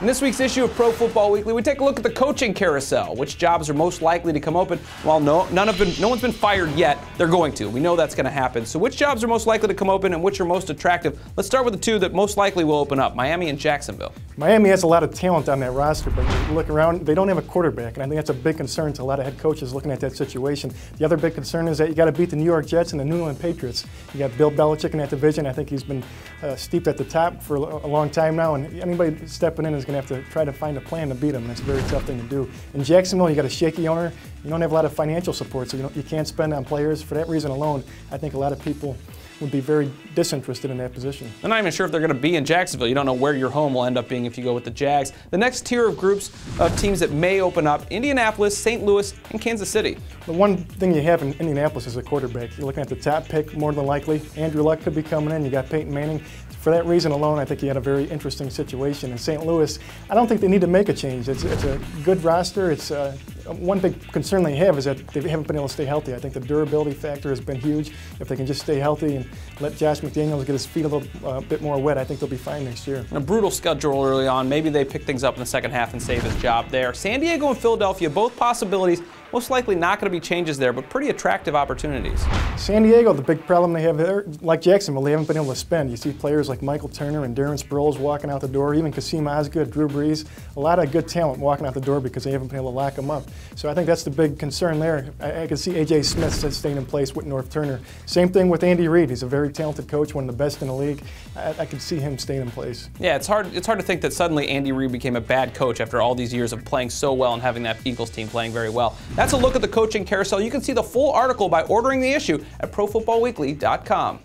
In this week's issue of Pro Football Weekly, we take a look at the coaching carousel. Which jobs are most likely to come open? While no one's been fired yet, they're going to. We know that's going to happen. So which jobs are most likely to come open and which are most attractive? Let's start with the two that most likely will open up, Miami and Jacksonville. Miami has a lot of talent on that roster, but you look around, they don't have a quarterback, and I think that's a big concern to a lot of head coaches looking at that situation. The other big concern is that you got to beat the New York Jets and the New England Patriots. You got Bill Belichick in that division. I think he's been steeped at the top for a long time now, and anybody stepping in is going to have to try to find a plan to beat him. That's a very tough thing to do. In Jacksonville, you got a shaky owner. You don't have a lot of financial support, so you can't spend on players. For that reason alone, I think a lot of people would be very disinterested in that position. I'm not even sure if they're going to be in Jacksonville. You don't know where your home will end up being if you go with the Jags. The next tier of groups of teams that may open up, Indianapolis, St. Louis, and Kansas City. The one thing you have in Indianapolis is a quarterback. You're looking at the top pick more than likely. Andrew Luck could be coming in. You got Peyton Manning. For that reason alone, I think you had a very interesting situation. In St. Louis, I don't think they need to make a change. It's a good roster. It's one big concern they have is that they haven't been able to stay healthy. I think the durability factor has been huge. If they can just stay healthy and let Josh McDaniels get his feet a little bit more wet, I think they'll be fine next year. A brutal schedule early on. Maybe they pick things up in the second half and save his job there. San Diego and Philadelphia, both possibilities. Most likely not going to be changes there, but pretty attractive opportunities. San Diego, the big problem they have there, like Jacksonville, they haven't been able to spend. You see players like Michael Turner and Darren Sproles walking out the door, even Kasim Osgood, Drew Brees, a lot of good talent walking out the door because they haven't been able to lock them up. So I think that's the big concern there. I can see A.J. Smith staying in place with North Turner. Same thing with Andy Reid. He's a very talented coach, one of the best in the league. I could see him staying in place. Yeah, it's hard to think that suddenly Andy Reid became a bad coach after all these years of playing so well and having that Eagles team playing very well. That's a look at the coaching carousel. You can see the full article by ordering the issue at ProFootballWeekly.com.